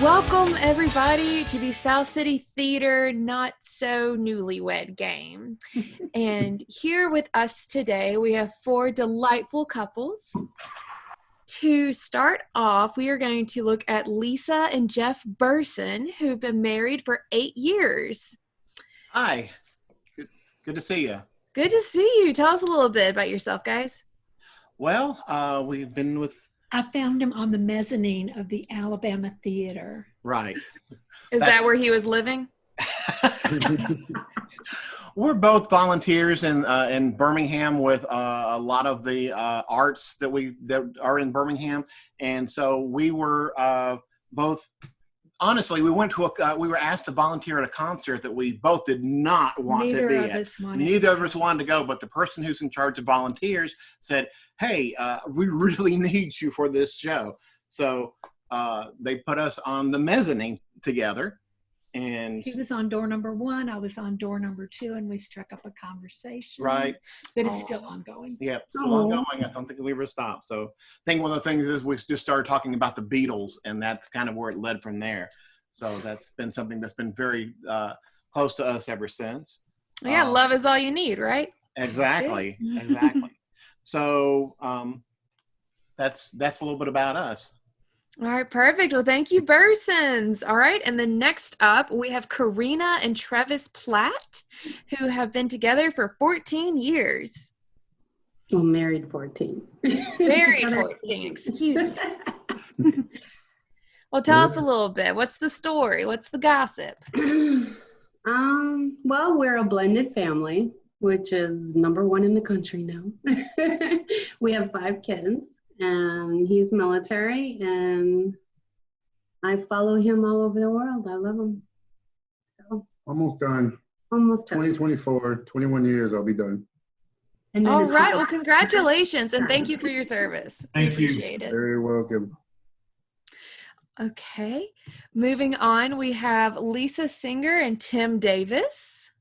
Welcome, everybody, to the South City Theater Not So Newlywed Game. And here with us today, we have four delightful couples. To start off, we are going to look at Lisa and Jeff Burson, who've been married for 8 years. Hi. Good to see you. Good to see you. Tell us a little bit about yourself, guys. Well, we've been with... I found him on the mezzanine of the Alabama Theater. Right. Is that where he was living? We're both volunteers in Birmingham with a lot of the arts that are in Birmingham, and so we were both. Honestly, we were asked to volunteer at a concert that we both did not want to be at. Neither of us wanted to go, but the person who's in charge of volunteers said, "Hey, we really need you for this show." So they put us on the mezzanine together. And he was on door number 1, I was on door number 2, and we struck up a conversation. Right. But it's still ongoing. Yeah, still ongoing. I don't think we ever stopped. So I think one of the things is we just started talking about the Beatles, and that's kind of where it led from there. So that's been something that's been very close to us ever since. Yeah, love is all you need, right? Exactly. Exactly. So that's a little bit about us. All right, perfect. Well, thank you, Bursons. All right, and then next up, we have Karina and Travis Platt, who have been together for 14 years. Well, married 14. Married 14, excuse me. Well, tell us a little bit. What's the story? What's the gossip? Well, we're a blended family, which is number 1 in the country now. We have 5 kids. And he's military, and I follow him all over the world. I love him. So, almost done. 2024, 21 years, I'll be done. All right. Well, congratulations, and thank you for your service. Thank you. Appreciate it. Very welcome. Okay. Moving on, we have Lisa Singer and Tim Davis.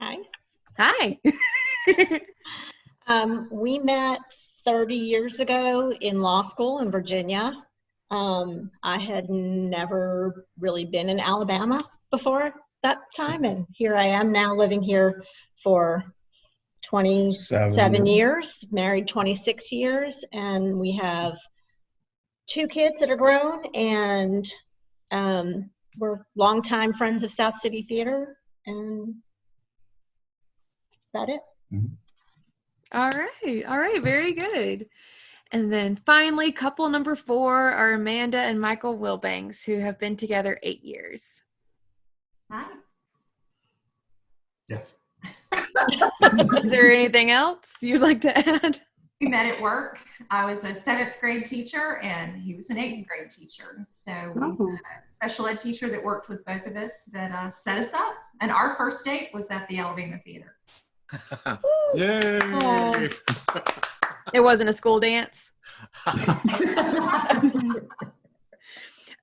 Hi. Hi. We met 30 years ago in law school in Virginia. I had never really been in Alabama before that time, and here I am now living here for 27 years, married 26 years, and we have 2 kids that are grown, and we're longtime friends of South City Theater, and that's about it. Mm-hmm. All right, very good. And then finally, couple number 4 are Amanda and Michael Wilbanks, who have been together 8 years. Hi. Yeah. Is there anything else you'd like to add? We met at work. I was a 7th grade teacher, and he was an 8th grade teacher. So we had a special ed teacher that worked with both of us that set us up. And our first date was at the Alabama Theater. Yay! Oh. It wasn't a school dance.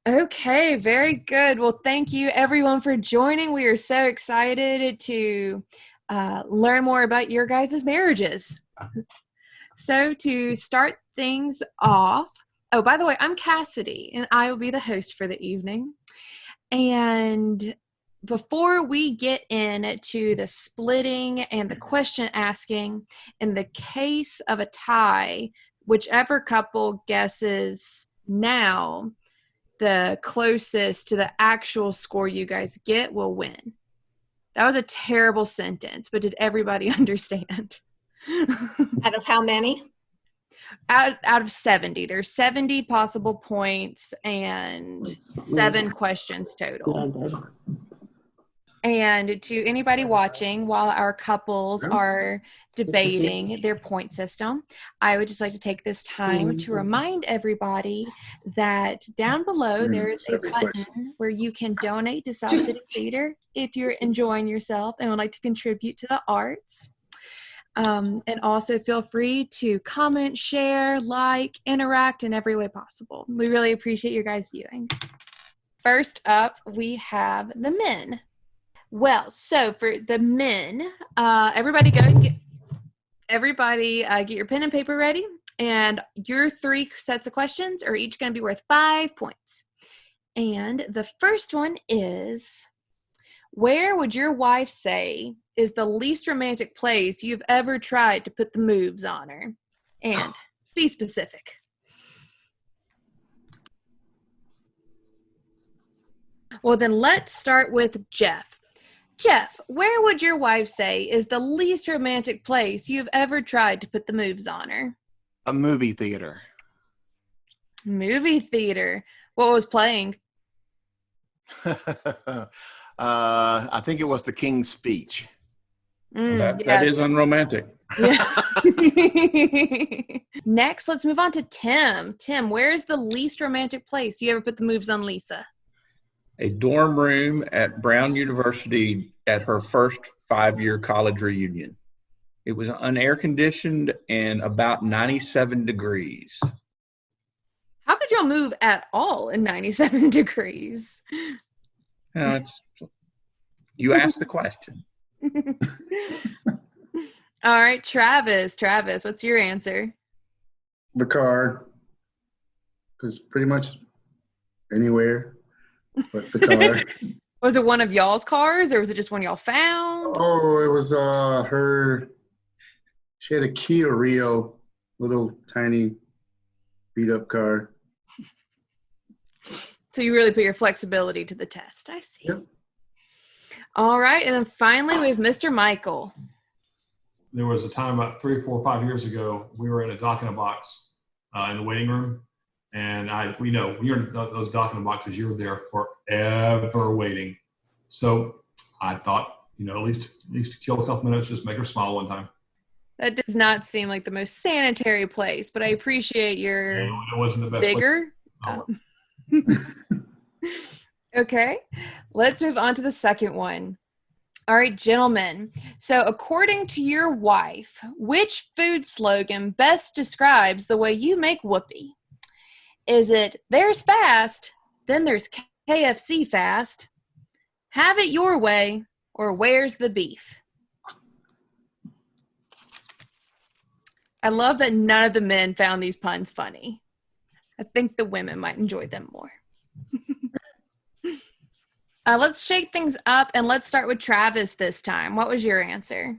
Okay, very good. Well, thank you everyone for joining. We are so excited to learn more about your guys' marriages. So to start things off, oh, by the way, I'm Cassidy, and I will be the host for the evening. And before we get into the splitting and the question asking, in the case of a tie, whichever couple guesses now the closest to the actual score you guys get will win. That was a terrible sentence, but did everybody understand? Out of how many? Out of 70. There's 70 possible points and 7 questions total. And to anybody watching, while our couples are debating their point system, I would just like to take this time to remind everybody that down below there is a button where you can donate to South City Theater if you're enjoying yourself and would like to contribute to the arts. And also feel free to comment, share, like, interact in every way possible. We really appreciate your guys viewing. First up, we have the men. Well, so for the men, everybody go and get your pen and paper ready. And your 3 sets of questions are each going to be worth 5 points. And the first one is, where would your wife say is the least romantic place you've ever tried to put the moves on her? And be specific. Well, then let's start with Jeff. Jeff, where would your wife say is the least romantic place you've ever tried to put the moves on her? A movie theater. Movie theater. What was playing? I think it was The King's Speech. That is unromantic. Yeah. Next, let's move on to Tim. Tim, where is the least romantic place you ever put the moves on Lisa? A dorm room at Brown University at her first 5-year college reunion. It was unair conditioned and about 97 degrees. How could y'all move at all in 97 degrees? You asked the question. All right, Travis. Travis, what's your answer? The car. Because pretty much anywhere but the car. Was it one of y'all's cars or was it just one y'all found? Oh, it was she had a Kia Rio, little tiny beat up car. So you really put your flexibility to the test. I see. Yep. All right, and then finally we have Mr. Michael. There was a time about 3, 4, 5 years ago, we were in a dock in a box in the waiting room. And we know when you're in those dock in a boxes, you're there forever waiting. So I thought, at least kill a couple minutes, just make her smile one time. That does not seem like the most sanitary place, but I appreciate your It wasn't the best vigor. Okay, let's move on to the second one. All right, gentlemen. So according to your wife, which food slogan best describes the way you make whoopee? Is it there's fast, then there's KFC fast, have it your way, or where's the beef? I love that none of the men found these puns funny. I think the women might enjoy them more. Let's shake things up and let's start with Travis this time. What was your answer?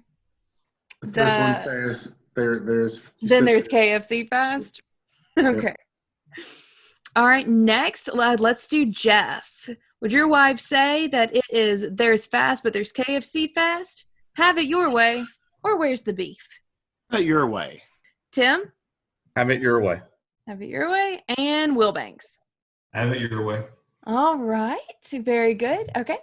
The first one there's Then there's KFC fast? Okay. All right, next, let's do Jeff. Would your wife say that it is there's fast, but there's KFC fast? Have it your way, or where's the beef? Your way. Tim? Have it your way. Have it your way. And Will Banks. Have it your way. All right, very good. Okay.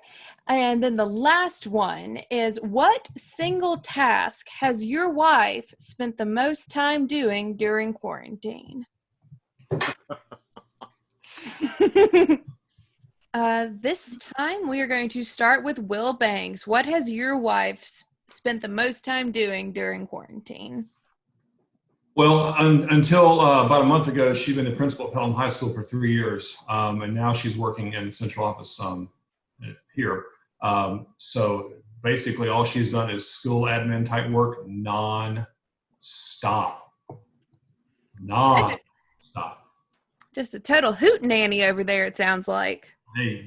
And then the last one is, what single task has your wife spent the most time doing during quarantine? This time we are going to start with Will Banks. What has your wife spent the most time doing during quarantine? Well, until about a month ago, she'd been the principal at Pelham High School for 3 years, and now she's working in the central office here. So basically, all she's done is school admin type work, non-stop. Just a total hoot nanny over there, it sounds like. Hey,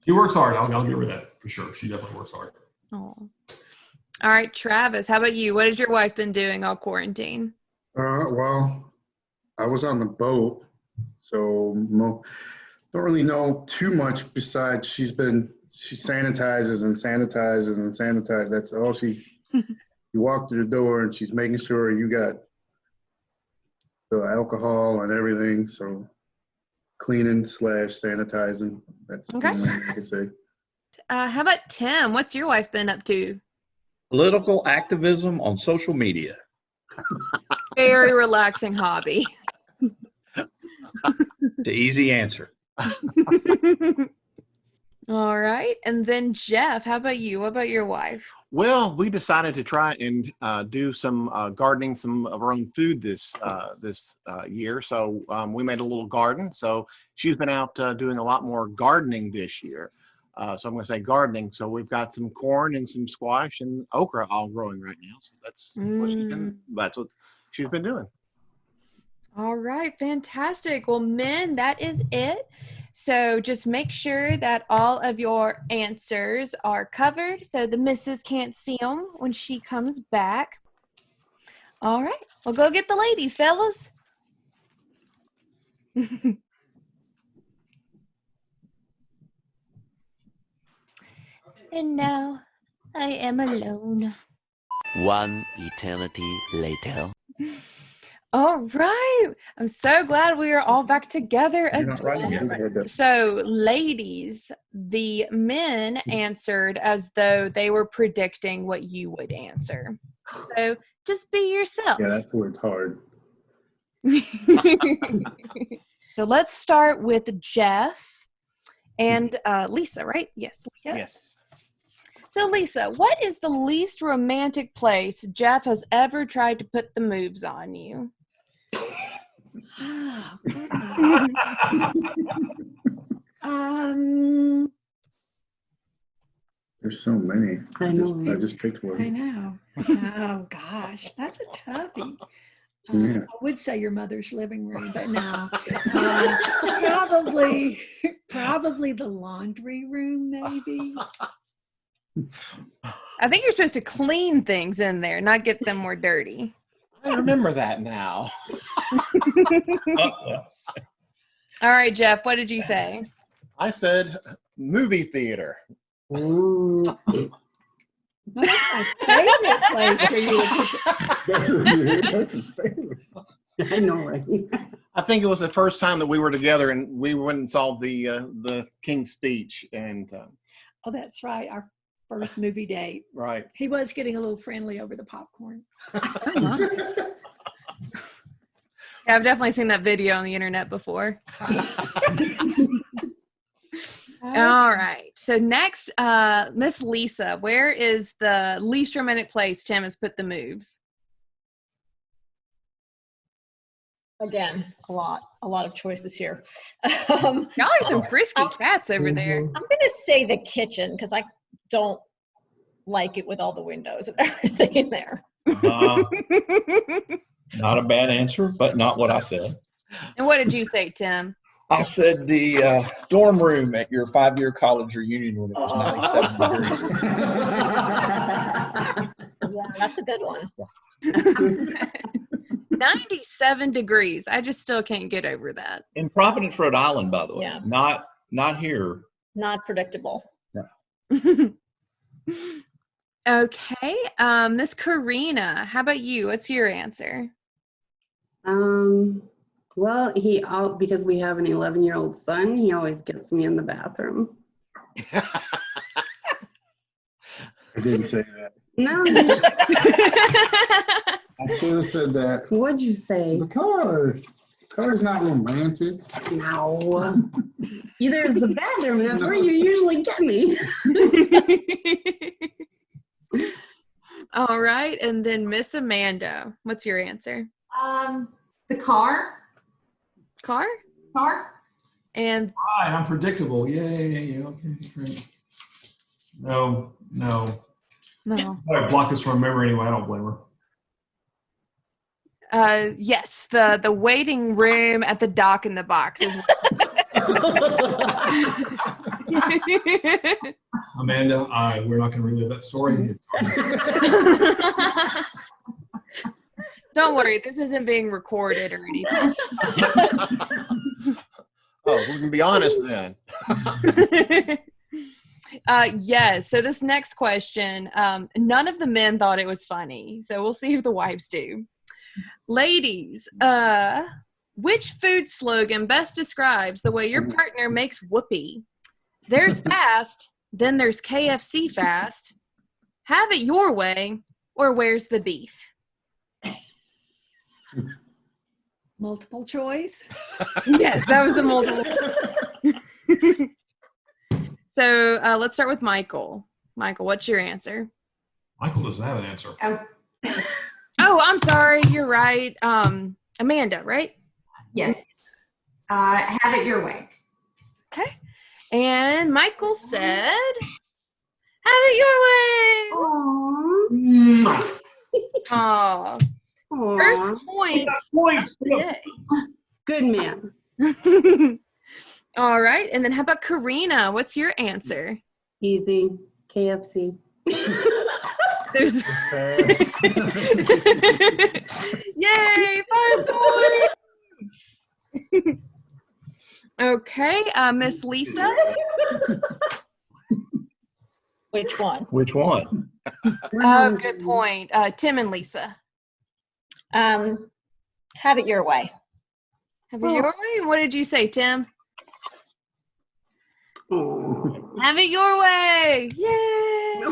she works hard. I'll give her that for sure. She definitely works hard. Oh. All right, Travis, how about you? What has your wife been doing all quarantine? Well, I was on the boat, so don't really know too much besides she sanitizes and sanitizes and sanitizes. That's all she, you walk through the door and she's making sure you got the alcohol and everything. So cleaning / sanitizing. That's okay. The only thing I could say. How about Tim? What's your wife been up to? Political activism on social media. Very relaxing hobby. The easy answer. All right. And then Jeff, how about you? What about your wife? Well, we decided to try and do some gardening, some of our own food this year. So we made a little garden. So she's been out doing a lot more gardening this year. So I'm going to say gardening. So we've got some corn and some squash and okra all growing right now. So that's what she's been doing. All right, fantastic. Well, men, that is it. So just make sure that all of your answers are covered so the missus can't see them when she comes back. All right, well, go get the ladies, fellas. And now I am alone. One eternity later. All right. I'm so glad we are all back together You're not writing again. yet. So, ladies, the men answered as though they were predicting what you would answer. So, just be yourself. Yeah, that's where it's hard. So, let's start with Jeff and Lisa, right? Yes. Lisa. Yes. So, Lisa, what is the least romantic place Jeff has ever tried to put the moves on you? Oh, There's so many. I know. I just picked I one. know. Oh gosh, that's a toughie. Yeah. I would say your mother's living room, but no. Probably the laundry room, maybe. I think you're supposed to clean things in there, not get them more dirty. I remember that now. All right, Jeff, what did you say? I said movie theater. Well, that's my favorite place for you to That's a favorite. I know, right? I think it was the first time that we were together and we went and saw the King's Speech. And Oh, that's right. Our first movie date. right. He was getting a little friendly over the popcorn. Yeah, I've definitely seen that video on the internet before. All right. So next, Miss Lisa, where is the least romantic place Tim has put the moves? Again, a lot of choices here. Y'all are some frisky cats over there. I'm gonna say the kitchen because I don't like it with all the windows and everything in there. Not a bad answer, but not what I said. And what did you say, Tim? I said the dorm room at your 5-year college reunion when it was 97 degrees. Yeah, that's a good one. 97 degrees. I just still can't get over that. In Providence, Rhode Island, by the way. Yeah. Not here. Not predictable. Okay. Miss Karina, how about you? What's your answer? Well, because we have an 11-year-old son, he always gets me in the bathroom. I didn't say that. No, I should have said that. what'd you say? The car's not romantic. No. Either it's the bathroom, and that's where you usually get me. All right. And then Miss Amanda, what's your answer? The car. Car? And Right, I'm predictable. Yay. Okay, great. No. no. I block this from memory anyway. I don't blame her. Yes, the waiting room at the Dock in the Box is Amanda, we're not going to relive that story. Don't worry, this isn't being recorded or anything. Oh, we can be honest then. Yes, so this next question, none of the men thought it was funny, so we'll see if the wives do. Ladies, which food slogan best describes the way your partner makes whoopee? There's fast, then there's KFC fast. Have it your way, or where's the beef? Multiple choice. Yes, that was the multiple. So let's start with Michael. Michael, what's your answer? Michael doesn't have an answer. Oh, I'm sorry. You're right. Amanda, right? Yes. Have it your way. Okay. And Michael said, have it your way. Aww. Aw. Aww. first Aw. points. Good man. All right. And then how about Karina? What's your answer? Easy. KFC. There's Yay, 5 points. Okay, Miss Lisa. Which one? Which one? Oh, good point. Tim and Lisa. Have it your way. Have it your way. What did you say, Tim? Oh. Have it your way. Yay.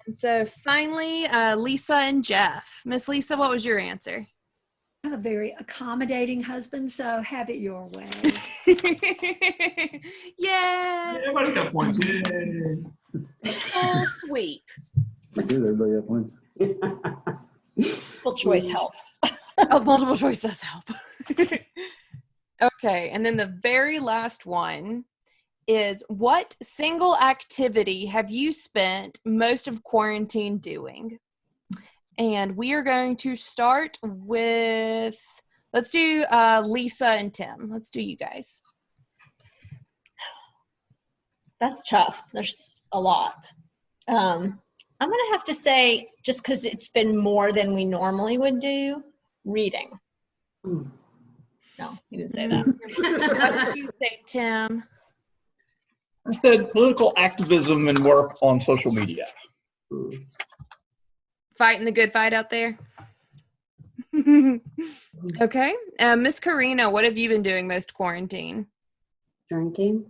And so finally, Lisa and Jeff. Miss Lisa, what was your answer? I have a very accommodating husband, so have it your way. Yay. Everybody got points. Yay. Oh, sweet. Everybody got points. Multiple choice helps. Oh, multiple choice does help. Okay, and then the very last one is, what single activity have you spent most of quarantine doing? And we are going to start with, let's do Lisa and Tim. Let's do you guys. That's tough. There's a lot. I'm going to have to say, just because it's been more than we normally would do, reading. No, you didn't say that. What did you say, Tim? I said political activism and work on social media. Fighting the good fight out there. Okay. Miss Karina, what have you been doing most quarantine? Drinking.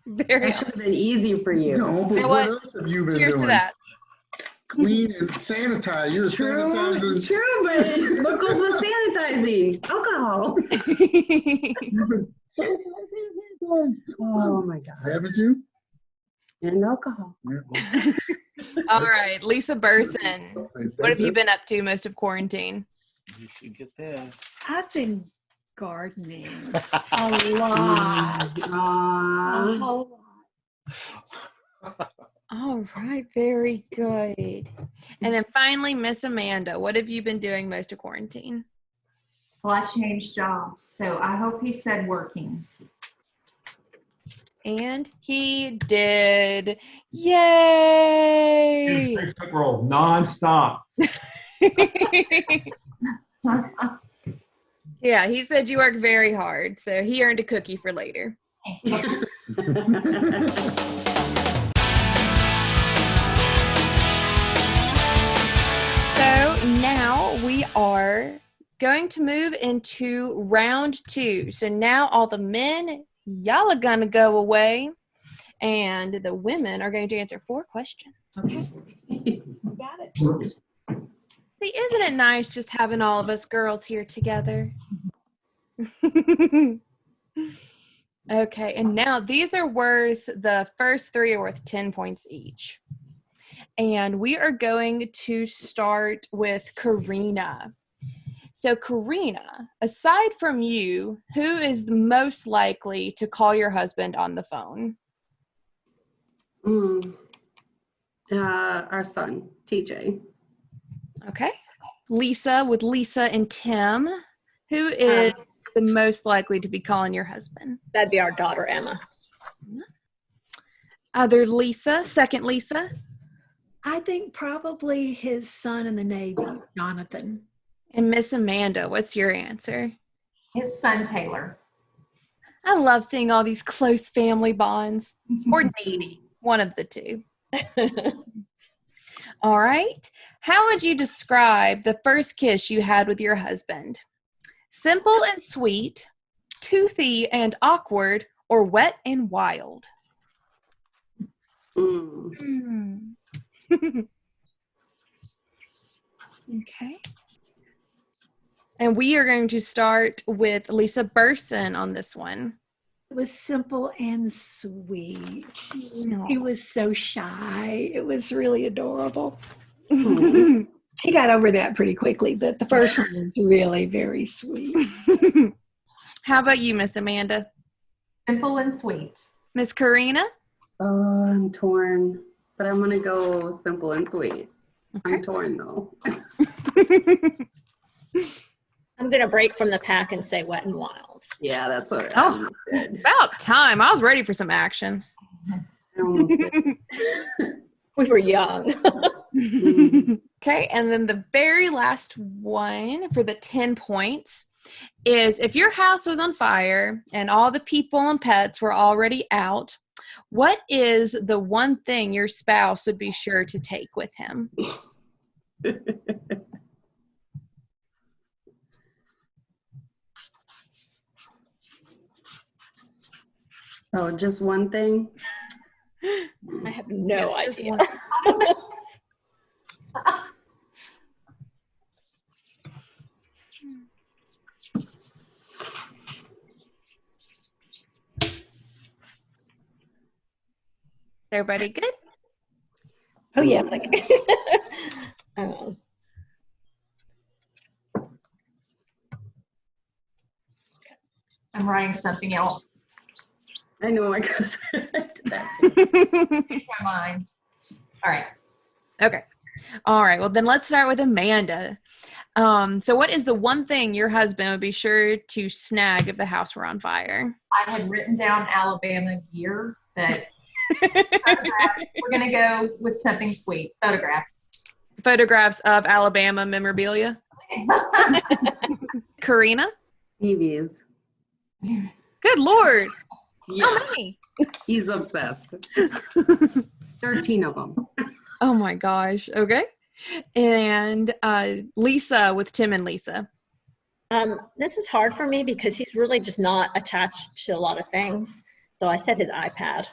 Very That should have been easy for you. No, but You know what what? else have you been Cheers doing? to that. Clean and sanitize. You're sanitizing. True, but what goes with sanitizing? Alcohol. You've been sanitizing. Oh my God. Haven't you? And alcohol. Yeah. All right, Lisa Burson, what have you been up to most of quarantine? You should get this. I've been gardening a lot. A Aw. whole lot. All right, very good. And then finally, Miss Amanda, what have you been doing most of quarantine? Well, I changed jobs, so I hope he said working. And he did. Yay! Huge cook roll, nonstop. Yeah, he said you work very hard, so he earned a cookie for later. So now we are going to move into round 2. So now all the men, y'all are going to go away, and the women are going to answer 4 questions. Okay. Got it. See, isn't it nice just having all of us girls here together? Okay, and now these are worth, the first 3 are worth 10 points each. And we are going to start with Karina. So Karina, aside from you, who is the most likely to call your husband on the phone? Our son, TJ. Okay. Lisa, with Lisa and Tim, who is the most likely to be calling your husband? That'd be our daughter, Emma. Other Lisa, second Lisa. I think probably his son in the Navy, Jonathan. And Miss Amanda, what's your answer? His son, Taylor. I love seeing all these close family bonds. Or needy, one of the two. All right. How would you describe the first kiss you had with your husband? Simple and sweet, toothy and awkward, or wet and wild? Okay. And we are going to start with Lisa Burson on this one. It was simple and sweet. No. He was so shy. It was really adorable. He got over that pretty quickly, but the first one was really very sweet. How about you, Miss Amanda? Simple and sweet. Miss Karina? Oh, I'm torn, but I'm going to go simple and sweet. I'm torn though. I'm going to break from the pack and say Wet and Wild. Yeah, that's what Oh, about time. I was ready for some action. I almost did. We were young. Okay, and then the very last one for the 10 points is if your house was on fire and all the people and pets were already out, what is the one thing your spouse would be sure to take with him? Oh, just one thing? I have no Yes, just idea. one. Everybody good? Oh, yeah. Like, um, I'm writing something else. I know I gotta say that. My mind. All right. Okay. All right. Well, then let's start with Amanda. So what is the one thing your husband would be sure to snag if the house were on fire? I had written down Alabama gear, but photographs. We're going to go with something sweet. Photographs. Photographs of Alabama memorabilia. Karina? TVs. Good Lord. Yeah, How many? he's obsessed. 13 of them. Oh my gosh. Okay. And Lisa with Tim and Lisa. this is hard for me because he's really just not attached to a lot of things. So I said his iPad.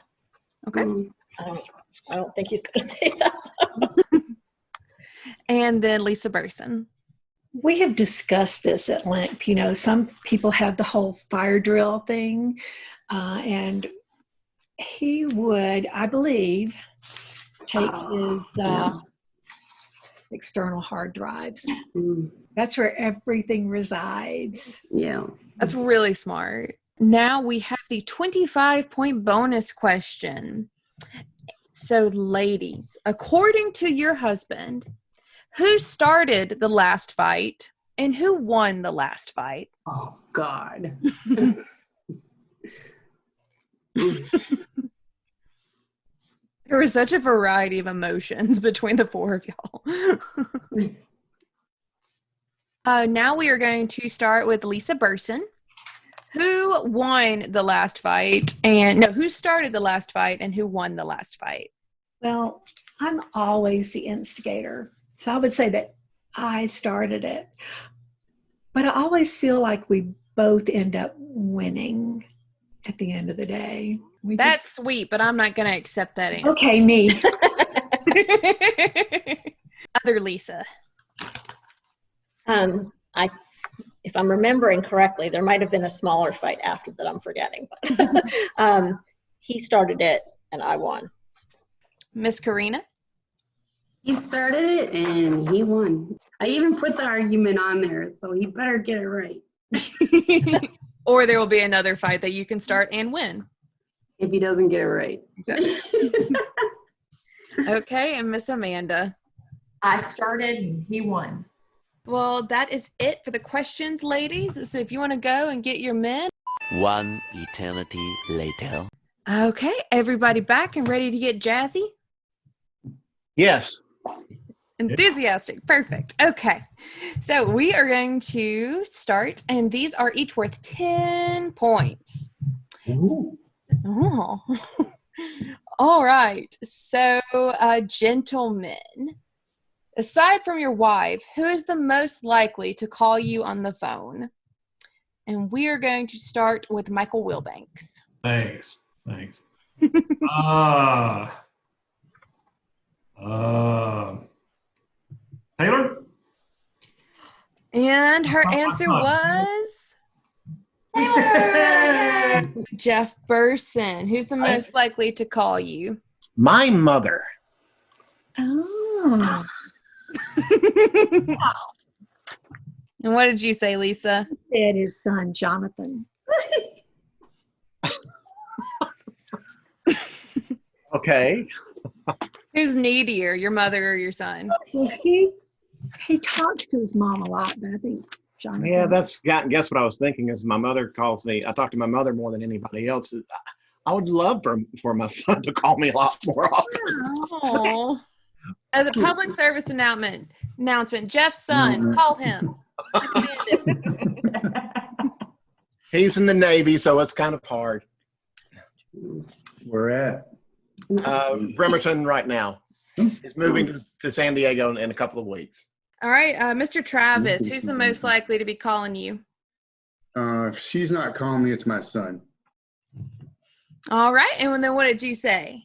Okay. I don't think he's going to say that. And then Lisa Burson. We have discussed this at length. You know, some people have the whole fire drill thing, and he would, I believe, take his external hard drives. That's where everything resides. Yeah. That's really smart. Now we have the 25-point bonus question. So, ladies, according to your husband, who started the last fight and who won the last fight? Oh, God. There was such a variety of emotions between the four of y'all. Now we are going to start with Lisa Burson. Who won the last fight? And no, who started the last fight and who won the last fight? Well, I'm always the instigator. So I would say that I started it. But I always feel like we both end up winning at the end of the day. That's sweet, but I'm not going to accept that answer. Okay, me. Other Lisa. If I'm remembering correctly, there might have been a smaller fight after that I'm forgetting. But he started it and I won. Miss Karina? He started it and he won. I even put the argument on there, so he better get it right. Or there will be another fight that you can start and win. If he doesn't get it right. Exactly. Okay, and Miss Amanda. I started and he won. Well, that is it for the questions, ladies. So if you want to go and get your men. One eternity later. Okay, everybody back and ready to get jazzy? Yes. Enthusiastic. Perfect. Okay. So we are going to start, and these are each worth 10 points. Ooh. Oh. All right. So, gentlemen, aside from your wife, who is the most likely to call you on the phone? And we are going to start with Michael Wilbanks. Thanks. Taylor? And her answer was Jeff Burson. Who's the most likely to call you? My mother. Oh. And what did you say, Lisa? Said his son, Jonathan. Okay. Who's needier, your mother or your son? Well, he talks to his mom a lot, but I think Jonathan. Yeah, guess what I was thinking is my mother calls me. I talk to my mother more than anybody else. I would love for my son to call me a lot more often. Oh. As a public service announcement, Jeff's son, call him. He's in the Navy, so it's kind of hard. Where at? Bremerton right now. He's moving to San Diego in a couple of weeks. All right, Mr. Travis, who's the most likely to be calling you? If she's not calling me, it's my son. All right, and then what did you say?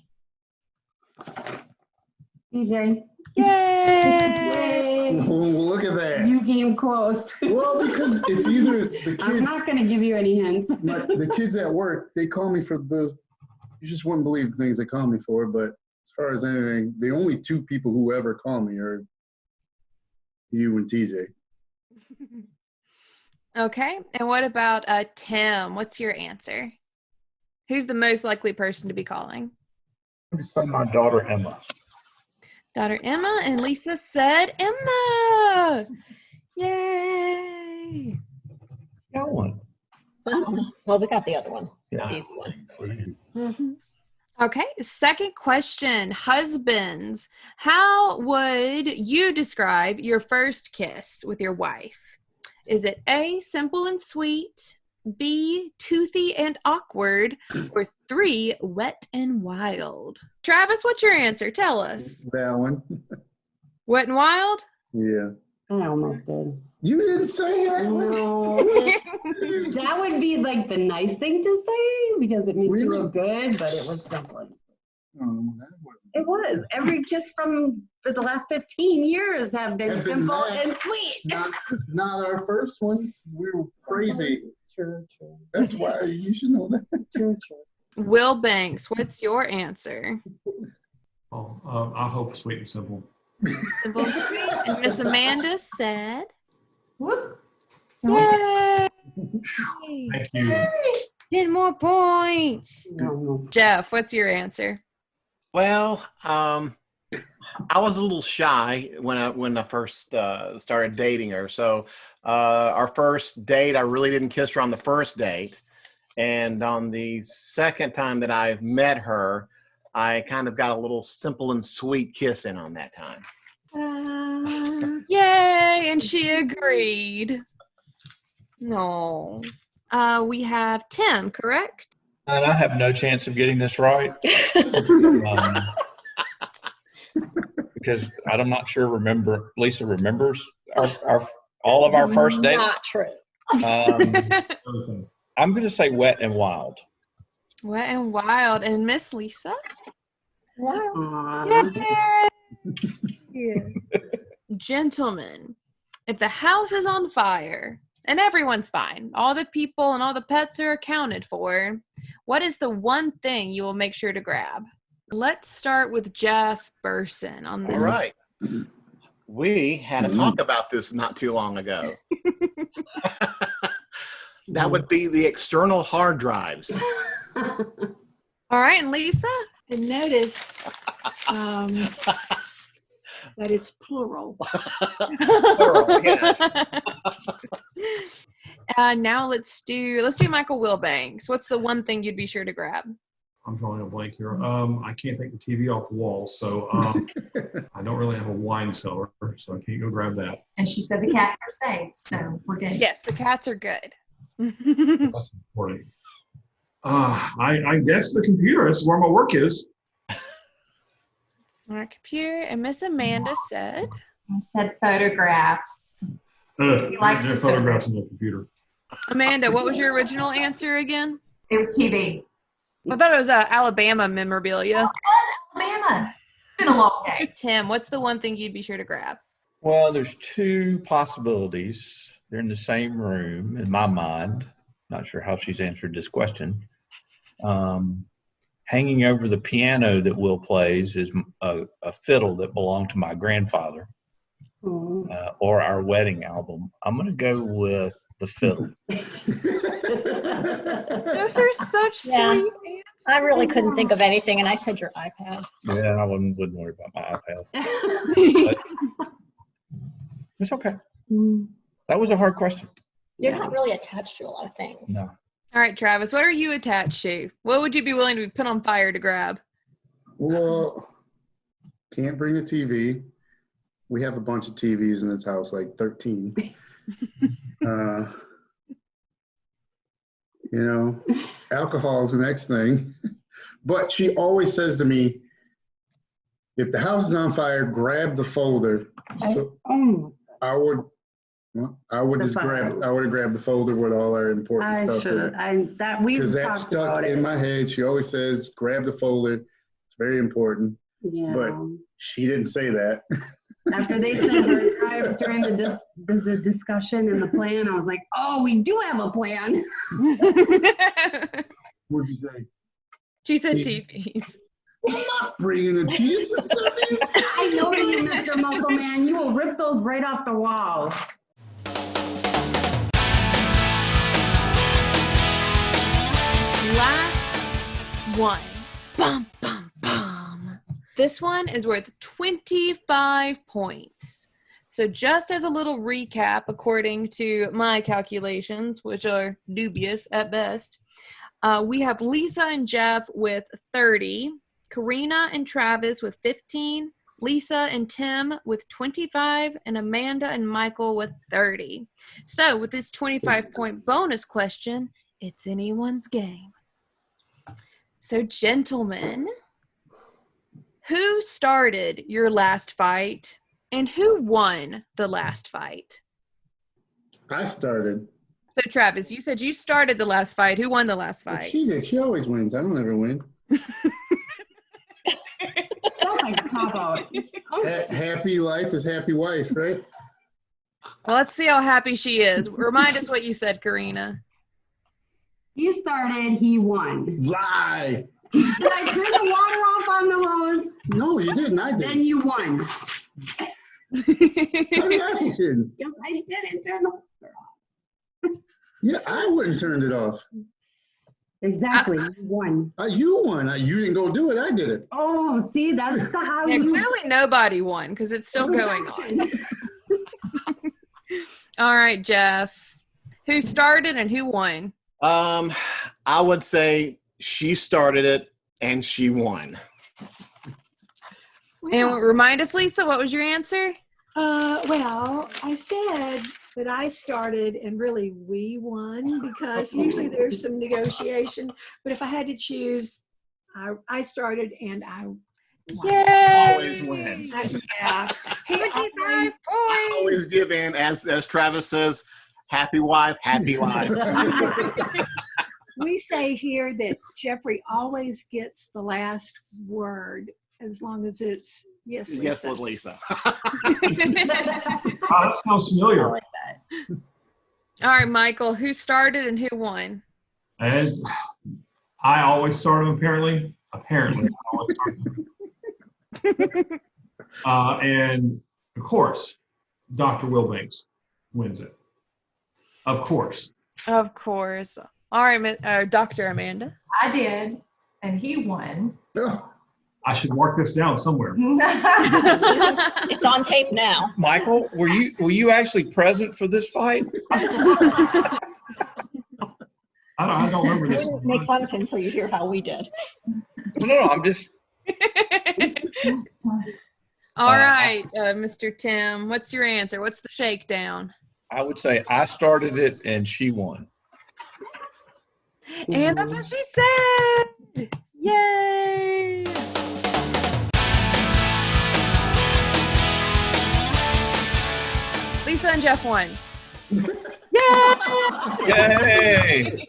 DJ. Yay! Oh, look at that. You came close. Well, because it's either the kids. I'm not going to give you any hints. The kids at work, they call me for the. You just wouldn't believe the things they call me for. But as far as anything, the only two people who ever call me are you and TJ. Okay, and what about Tim? What's your answer? Who's the most likely person to be calling? My daughter Emma. Daughter Emma, and Lisa said Emma. Yay! Got one. Well, we got the other one. Yeah. Easy one. Okay, second question. Husbands, how would you describe your first kiss with your wife? Is it A, simple and sweet, B, toothy and awkward, or 3, wet and wild? Travis, what's your answer? Tell us. That one. Wet and wild? Yeah. I almost did. You didn't say that. No. That would be like the nice thing to say because it makes you look good, but it was simple. Oh, that wasn't. It was. Every kiss for the last 15 years have been simple and sweet. Not our first ones. We were crazy. True. That's why you should know that. True. Will Banks, what's your answer? Oh, I hope sweet and simple. Simple and sweet. And Miss Amanda said, Whoop. yay! Thank you. 10 more points. No. Jeff, what's your answer? Well, I was a little shy when I first started dating her. So our first date, I really didn't kiss her on the first date. And on the second time that I met her, I kind of got a little simple and sweet kiss in on that time. Yay! And she agreed. No. We have Tim, correct? And I have no chance of getting this right. Because I'm not sure Lisa remembers all of our first dates. Not true. I'm going to say wet and wild. Wet and wild. And Miss Lisa? Wow. Yeah. Gentlemen, if the house is on fire and everyone's fine, all the people and all the pets are accounted for, what is the one thing you will make sure to grab? Let's start with Jeff Burson on this. All right. We had a talk about this not too long ago. That would be the external hard drives. All right, and Lisa? And notice that it's plural. Plural, yes. Now let's do Michael Wilbanks. What's the one thing you'd be sure to grab? I'm drawing a blank here. I can't take the TV off the wall, so I don't really have a wine cellar, so I can't go grab that. And she said the cats are safe, so we're good. Yes, the cats are good. That's important. I guess the computer is where my work is. Our computer, and Miss Amanda said, I said photographs. There likes are to photographs in the computer. Amanda, what was your original answer again? It was TV. I thought it was Alabama memorabilia. Alabama. It's been a long day. Tim, what's the one thing you'd be sure to grab? Well, there's two possibilities. They're in the same room in my mind. Not sure how she's answered this question. Hanging over the piano that Will plays is a fiddle that belonged to my grandfather, or our wedding album. I'm going to go with the fiddle. Those are such sweet I really couldn't think of anything, and I said your iPad. Yeah, I wouldn't worry about my iPad. It's okay. That was a hard question. You're not really attached to a lot of things. No. All right, Travis, what are you attached to? What would you be willing to be put on fire to grab? Well, can't bring a TV. We have a bunch of TVs in this house, like 13. Alcohol is the next thing. But she always says to me, if the house is on fire, grab the folder. So I would have grabbed the folder with all our important stuff in it. Because that's stuck in my head. She always says, grab the folder. It's very important. Yeah. But she didn't say that. After they said hard drives during the discussion and the plan, I was like, oh, we do have a plan. What'd you say? She said TVs. I'm not bringing a TV. I know you, Mr. Muscle Man. You will rip those right off the wall. Last one. Bum, bum, bum. This one is worth 25 points. So just as a little recap, according to my calculations, which are dubious at best, we have Lisa and Jeff with 30, Karina and Travis with 15, Lisa and Tim with 25, and Amanda and Michael with 30. So with this 25-point bonus question, it's anyone's game. So gentlemen, who started your last fight and who won the last fight? I started. So Travis, you said you started the last fight. Who won the last Well, fight? she did. She always wins. I don't ever win. Oh my cop-out. Happy life is happy wife, right? Well, let's see how happy she is. Remind us what you said, Karina. He started, he won. Lie. Did I turn the water off on the hose? No, you didn't. I did. Then you won. I didn't. Yes, I didn't turn the water off. Yeah, I wouldn't turn it off. Exactly, you won. You won. You didn't go do it. I did it. Oh, see, that's how Yeah, you clearly nobody won because it's still going on. All right, Jeff. Who started and who won? I would say she started it and she won. And remind us, Lisa, what was your answer? Well, I said that I started and really we won because usually there's some negotiation. But if I had to choose, I started and I won. Yay! Always wins. Yeah. 25 I always give in, as Travis says, happy wife, happy life. We say here that Jeffrey always gets the last word as long as it's yes, Lisa. Yes, with Lisa. Oh, that sounds familiar. like that. All right, Michael, who started and who won? And I always start them, apparently. Apparently, I always start them. And of course, Dr. Wilbanks wins it. Of course. Of course. All right, Dr. Amanda. I did, and he won. I should mark this down somewhere. It's on tape now. Michael, were you actually present for this fight? I don't remember this. Don't make fun of him until you hear how we did. No, I'm just. All right, Mr. Tim, what's your answer? What's the shakedown? I would say I started it and she won. And that's what she said. Yay! Lisa and Jeff won. Yay!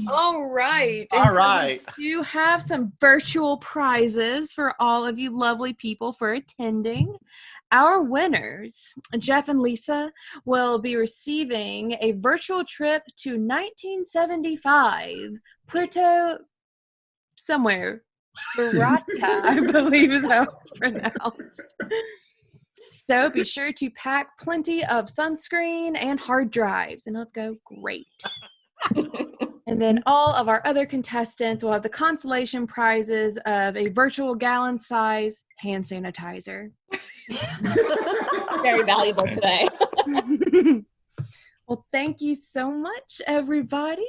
All right. All right. We do have some virtual prizes for all of you lovely people for attending. Our winners, Jeff and Lisa, will be receiving a virtual trip to 1975, Puerto somewhere, Barata, I believe is how it's pronounced. So be sure to pack plenty of sunscreen and hard drives, and it'll go great. And then all of our other contestants will have the consolation prizes of a virtual gallon size hand sanitizer. Very valuable today. Well, thank you so much, everybody.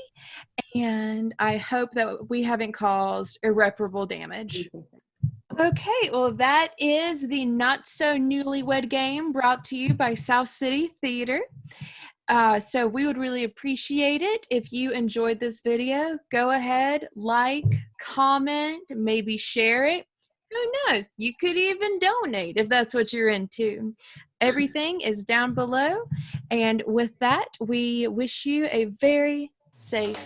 And I hope that we haven't caused irreparable damage. Okay, well, that is the Not So Newlywed Game brought to you by South City Theater. So we would really appreciate it if you enjoyed this video. Go ahead, like, comment, maybe share it. Who knows? You could even donate if that's what you're into. Everything is down below. And with that, we wish you a very safe